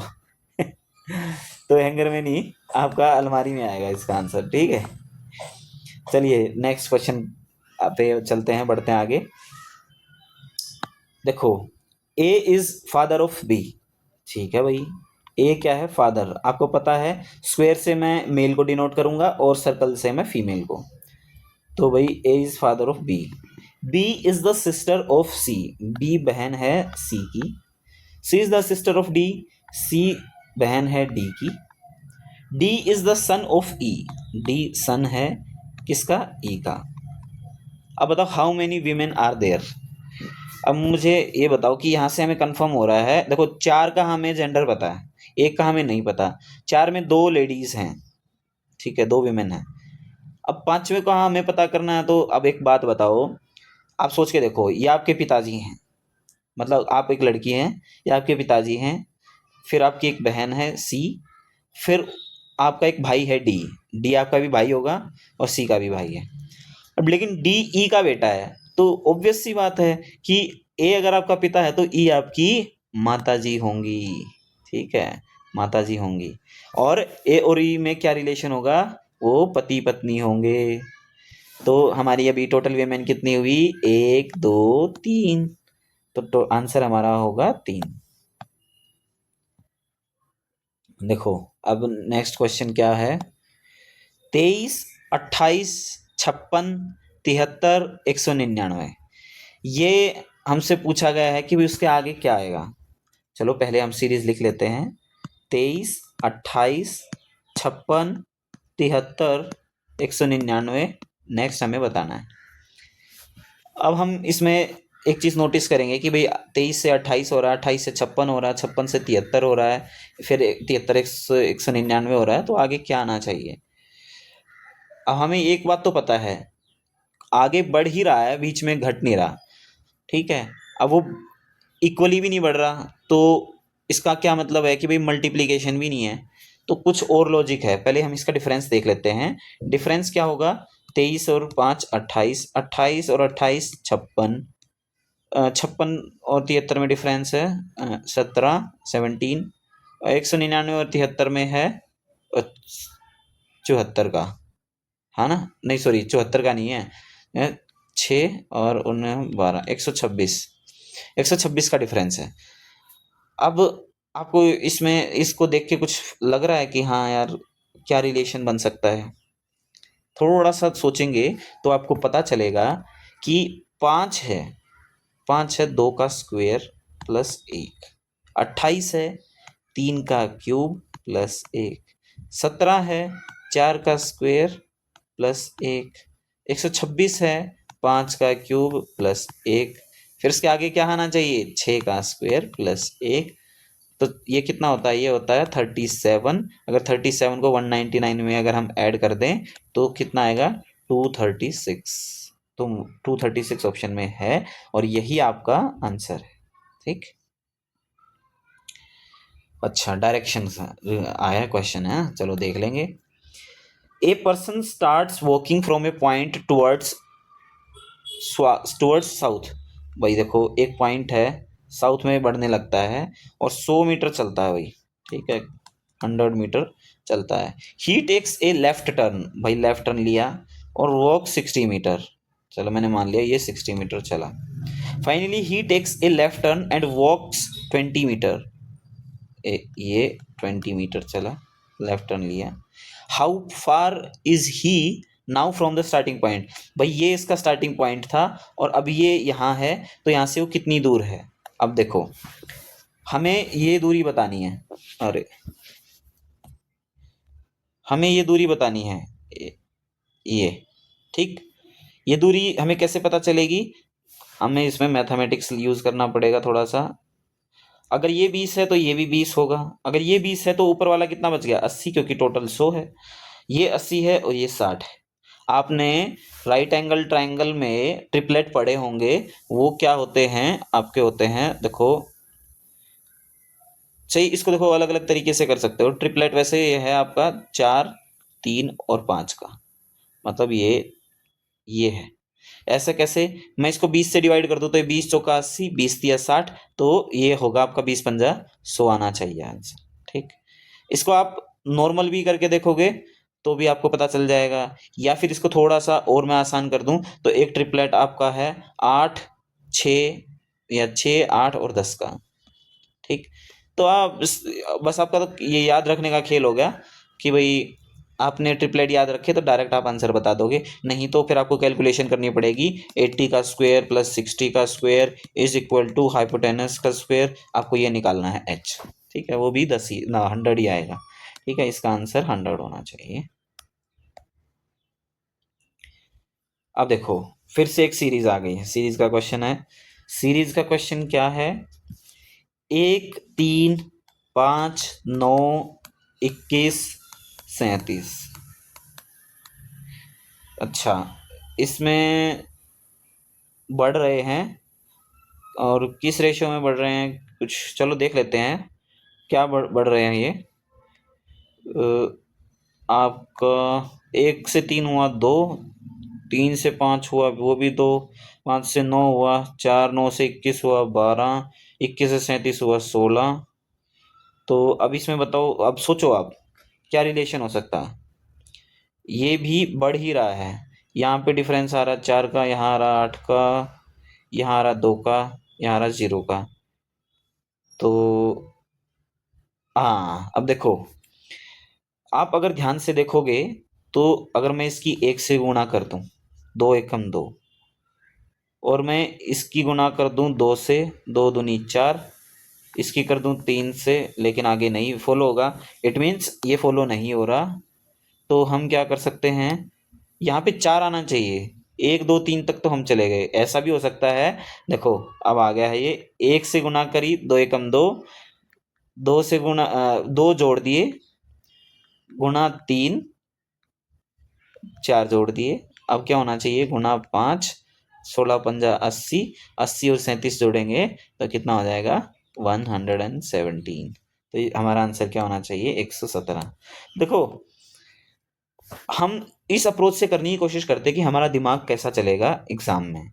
तो हैंगर में नहीं, आपका अलमारी में आएगा इसका आंसर, ठीक है। चलिए नेक्स्ट क्वेश्चन पे चलते हैं, बढ़ते हैं आगे। देखो ए इज फादर ऑफ बी, ठीक है भाई। ए क्या है? फादर। आपको पता है स्क्वायर से मैं मेल को डिनोट करूंगा और सर्कल से मैं फीमेल को। तो भाई A is father of B. B is the sister of C, B बहन है सी की। C is the sister of D, C बहन है डी की। D is the son of E, D son है किसका? ई का। अब बताओ how many women are there. अब मुझे ये बताओ कि यहाँ से हमें कंफर्म हो रहा है, देखो चार का हमें जेंडर पता है, एक का हमें नहीं पता। चार में दो लेडीज हैं, ठीक है, दो वीमेन हैं। अब पांचवे का हमें पता करना है, तो अब एक बात बताओ, आप सोच के देखो, ये आपके पिताजी हैं, मतलब आप एक लड़की हैं, ये आपके पिताजी हैं, फिर आपकी एक बहन है सी, फिर आपका एक भाई है डी, डी आपका भी भाई होगा और सी का भी भाई है। अब लेकिन डी ई का बेटा है, तो ऑब्वियस सी बात है कि ए अगर आपका पिता है तो ई आपकी माता जी होंगी, ठीक है, माता जी होंगी। और ए और ई में क्या रिलेशन होगा? वो पति पत्नी होंगे। तो हमारी अभी टोटल वीमेन कितनी हुई? एक, दो, तीन। तो आंसर हमारा होगा 3। देखो अब नेक्स्ट क्वेश्चन क्या है? 23, 28, 56, 73, 199। ये हमसे पूछा गया है कि भाई उसके आगे क्या आएगा। चलो पहले हम सीरीज लिख लेते हैं। 23, 28, 56, 73, 199। नेक्स्ट हमें बताना है। अब हम इसमें एक चीज़ नोटिस करेंगे कि भाई 23 से 28 हो रहा है, 28 से 56 हो रहा है, 56 से 73 हो रहा है, फिर 73 199 हो रहा है, तो आगे क्या आना चाहिए? अब हमें एक बात तो पता है, आगे बढ़ ही रहा है, बीच में घट नहीं रहा, ठीक है। अब वो इक्वली भी नहीं बढ़ रहा, तो इसका क्या मतलब है कि भाई मल्टीप्लिकेशन भी नहीं है, तो कुछ और लॉजिक है। पहले हम इसका डिफरेंस देख लेते हैं। डिफरेंस क्या होगा? 23 और 5 28, 28 और 28 56, 56 और 73 में डिफरेंस है 17 17, 199 और 73 में है 74 का, हाँ ना? नहीं सॉरी 74 का नहीं है, 6 और 12, 126, 126 का डिफरेंस है। अब आपको इसमें इसको देख के कुछ लग रहा है कि हाँ यार क्या रिलेशन बन सकता है? थोड़ा सा सोचेंगे तो आपको पता चलेगा कि 5 है, 5 है 2 का स्क्वायर प्लस 1, 28 है 3 का क्यूब प्लस 1, 17 है 4 का स्क्वायर प्लस 1, 126 है 5 का क्यूब प्लस 1, फिर इसके आगे क्या आना चाहिए? 6 का स्क्वायर प्लस 1। तो ये कितना होता है? ये होता है 37। अगर 37 को 199 में अगर हम ऐड कर दें तो कितना आएगा? 236। तो 236 ऑप्शन में है और यही आपका आंसर है, ठीक। अच्छा डायरेक्शन आया क्वेश्चन है, चलो देख लेंगे। A person starts walking from A point towards south. भाई देखो एक पॉइंट है, साउथ में बढ़ने लगता है और 100 मीटर चलता है भाई, ठीक है, 100 मीटर चलता है। ही टेक्स ए लेफ्ट टर्न, भाई लेफ्ट टर्न लिया और वॉक 60 मीटर, चलो मैंने मान लिया ये 60 मीटर चला। Finally he takes a left turn and walks 20 meter, ये 20 मीटर चला, लेफ्ट टर्न लिया। How far is he now from the starting point, भाई ये इसका स्टार्टिंग पॉइंट था और अब ये यहाँ है, तो यहाँ से वो कितनी दूर है? अब देखो हमें ये दूरी बतानी है, अरे हमें ये दूरी बतानी है, ये ठीक। ये दूरी हमें कैसे पता चलेगी? हमें इसमें मैथमेटिक्स यूज करना पड़ेगा थोड़ा सा। अगर ये 20 है तो ये भी 20 होगा, अगर ये 20 है तो ऊपर वाला कितना बच गया? 80, क्योंकि टोटल 100 है। ये 80 है और ये 60 है। आपने राइट एंगल ट्राइंगल में ट्रिपलेट पढ़े होंगे, वो क्या होते हैं आपके? होते हैं, देखो सही, इसको देखो अलग अलग तरीके से कर सकते हो। ट्रिपलेट वैसे ये है आपका 4, 3 और 5 का, मतलब ये है। ऐसे कैसे, मैं इसको 20 से डिवाइड कर दूं तो ये 20 चौका 80, 20 तिया 60, तो ये होगा आपका 20 पंजा 100 आना चाहिए आंसर। ठीक, इसको आप नॉर्मल भी करके देखोगे तो भी आपको पता चल जाएगा, या फिर इसको थोड़ा सा और मैं आसान कर दूं तो एक ट्रिपलेट आपका है 8, 6 या 6, 8 और 10 का। ठीक, तो आप बस आपका तो ये याद रखने का खेल हो गया कि भाई आपने ट्रिपलेट याद रखे तो डायरेक्ट आप आंसर बता दोगे, नहीं तो फिर आपको कैलकुलेशन करनी पड़ेगी। 80 का स्क्वायर प्लस 60 का square is equal to hypotenuse का स्क्वायर, आपको ये निकालना है h। ठीक है, वो भी 10 ही ना 100 ही आएगा। ठीक है, इसका आंसर 100 होना चाहिए। अब देखो फिर से एक सीरीज आ गई है, सीरीज का क्वेश्चन है। सीरीज का क्वेश्चन क्या है, 1, 3, 5, 9, 21, 37। अच्छा, इसमें बढ़ रहे हैं और किस रेशियो में बढ़ रहे हैं, कुछ चलो देख लेते हैं क्या बढ़ रहे हैं ये। आपका 1 से 3 हुआ 2, 3 से 5 हुआ वो भी 2, 5 से 9 हुआ 4, 9 से 21 हुआ 12, 21 से 37 हुआ 16। तो अब इसमें बताओ, अब सोचो आप क्या रिलेशन हो सकता है। ये भी बढ़ ही रहा है, यहाँ पे डिफरेंस आ रहा है 4 का, यहाँ आ रहा 8 का, यहाँ आ रहा 2 का, यहाँ आ रहा 0 का। तो हाँ, अब देखो आप अगर ध्यान से देखोगे तो अगर मैं इसकी 1 से गुणा कर दूं, 2 एकम 2, और मैं इसकी गुणा कर दूं 2 से, 2 दूनी 4, इसकी कर दूं 3 से, लेकिन आगे नहीं फॉलो होगा, इट मीन्स ये फॉलो नहीं हो रहा। तो हम क्या कर सकते हैं, यहाँ पे 4 आना चाहिए, 1 2 3 तक तो हम चले गए। ऐसा भी हो सकता है, देखो अब आ गया है ये, 1 से गुणा करी 2 एकम 2, 2 से गुणा 2 जोड़ दिए, गुणा 3, 4 जोड़ दिए, अब क्या होना चाहिए गुणा 5, 16 पंजा 80, 80 और 37 जोड़ेंगे तो कितना हो जाएगा 117। तो ये हमारा आंसर क्या होना चाहिए 117। देखो हम इस अप्रोच से करने की कोशिश करते हैं कि हमारा दिमाग कैसा चलेगा एग्जाम में,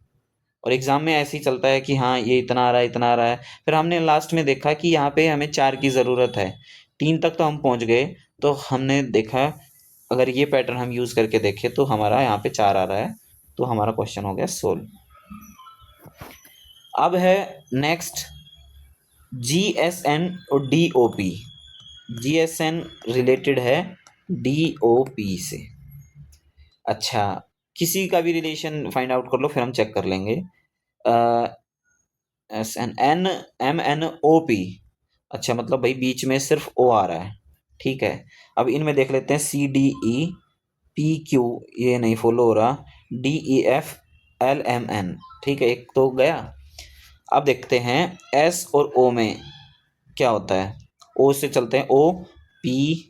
और एग्जाम में ऐसे ही चलता है कि हाँ ये इतना आ रहा है इतना आ रहा है, फिर हमने लास्ट में देखा कि यहाँ पे हमें 4 की ज़रूरत है, 3 तक तो हम पहुँच गए। तो हमने देखा अगर ये पैटर्न हम यूज़ करके देखें तो हमारा यहाँ पे 4 आ रहा है, तो हमारा क्वेश्चन हो गया सोल्व। अब है नेक्स्ट GSN और DOP। GSN रिलेटेड है DOP से। अच्छा, किसी का भी रिलेशन फाइंड आउट कर लो फिर हम चेक कर लेंगे। SNN MNOP, अच्छा मतलब भाई बीच में सिर्फ O आ रहा है। ठीक है, अब इनमें देख लेते हैं CDE PQ, ये नहीं फॉलो हो रहा, DEF LMN। ठीक है, एक तो गया। अब देखते हैं S और O में क्या होता है। O से चलते हैं, OPQRS,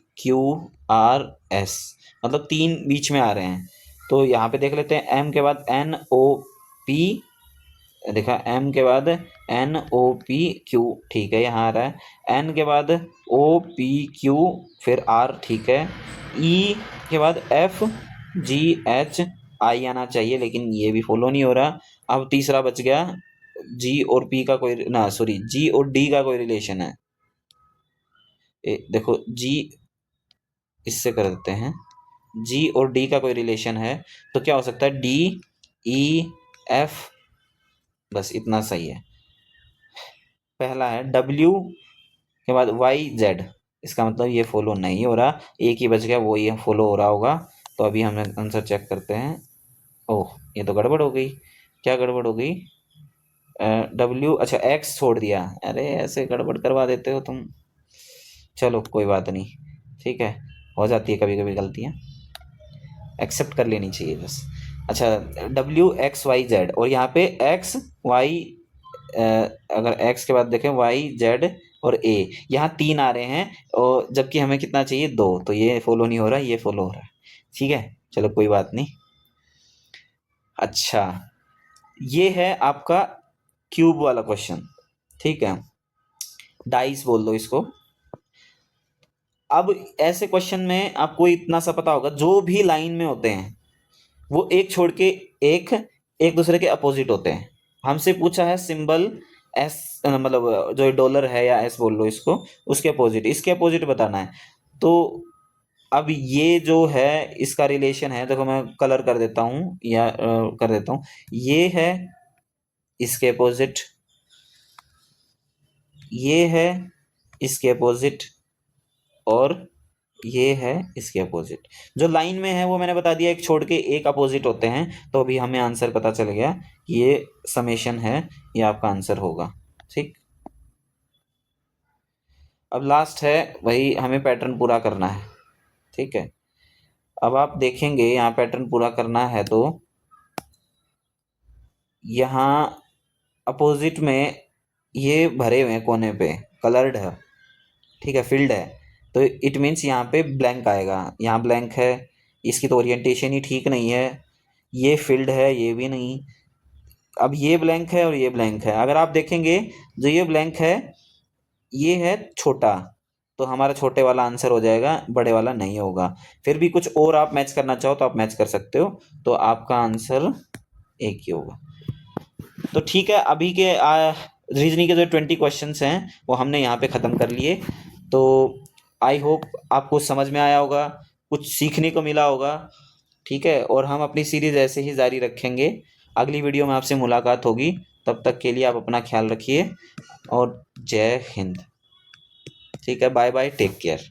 मतलब 3 बीच में आ रहे हैं। तो यहाँ पे देख लेते हैं M के बाद NOP, देखा M के बाद NOPQ, ठीक है यहाँ आ रहा है, N के बाद OPQ फिर R, ठीक है, E के बाद FGHI आना चाहिए, लेकिन ये भी फॉलो नहीं हो रहा। अब तीसरा बच गया, G और P का कोई ना, सॉरी G और D का कोई रिलेशन है। देखो G इससे कर देते हैं, G और D का कोई रिलेशन है, तो क्या हो सकता है DEF, बस इतना सही है। पहला है W के बाद YZ, इसका मतलब ये फॉलो नहीं हो रहा, एक ही बच गया वो ये फॉलो हो रहा होगा। तो अभी हम आंसर चेक करते हैं। ओह ये तो गड़बड़ हो गई, क्या गड़बड़ हो गई, W, अच्छा X छोड़ दिया, अरे ऐसे गड़बड़ करवा देते हो तुम। चलो कोई बात नहीं, ठीक है, हो जाती है कभी कभी गलतियाँ, एक्सेप्ट कर लेनी चाहिए बस। अच्छा WXYZ, और यहाँ पे XY, अगर X के बाद देखें YZ और A, यहाँ 3 आ रहे हैं, और जबकि हमें कितना चाहिए 2, तो ये फॉलो नहीं हो रहा, ये फॉलो हो रहा है। ठीक है, चलो कोई बात नहीं। अच्छा, ये है आपका क्यूब वाला क्वेश्चन, ठीक है, डाइस बोल दो इसको। अब ऐसे क्वेश्चन में आपको इतना सा पता होगा, जो भी लाइन में होते हैं वो एक छोड़ के एक एक दूसरे के अपोजिट होते हैं। हमसे पूछा है सिंबल एस, मतलब जो डॉलर है या एस बोल लो इसको, उसके अपोजिट, इसके अपोजिट बताना है। तो अब ये जो है इसका रिलेशन है, देखो मैं कलर कर देता हूँ या कर देता हूँ, ये है इसके अपोजिट, ये है इसके अपोजिट, और ये है इसके अपोजिट। जो लाइन में है वो मैंने बता दिया, एक छोड़ के एक अपोजिट होते हैं, तो अभी हमें आंसर पता चल गया कि ये समेशन है, ये आपका आंसर होगा। ठीक, अब लास्ट है, वही हमें पैटर्न पूरा करना है। ठीक है, अब आप देखेंगे यहाँ पैटर्न पूरा करना है तो यहाँ अपोजिट में ये भरे हुए हैं कोने पे, कलर्ड है, ठीक है, फील्ड है, तो इट मीन्स यहाँ पे ब्लैंक आएगा, यहाँ ब्लैंक है, इसकी तो ओरिएंटेशन ही ठीक नहीं है, ये फील्ड है, ये भी नहीं। अब ये ब्लैंक है और ये ब्लैंक है, अगर आप देखेंगे जो ये ब्लैंक है ये है छोटा, तो हमारा छोटे वाला आंसर हो जाएगा, बड़े वाला नहीं होगा। फिर भी कुछ और आप मैच करना चाहो तो आप मैच कर सकते हो, तो आपका आंसर एक ही होगा। तो ठीक है, अभी के रीजनिंग के जो 20 क्वेश्चंस हैं वो हमने यहाँ पे ख़त्म कर लिए। तो आई होप आपको समझ में आया होगा, कुछ सीखने को मिला होगा। ठीक है, और हम अपनी सीरीज़ ऐसे ही जारी रखेंगे। अगली वीडियो में आपसे मुलाकात होगी, तब तक के लिए आप अपना ख्याल रखिए और जय हिंद। ठीक है, बाय बाय, टेक केयर।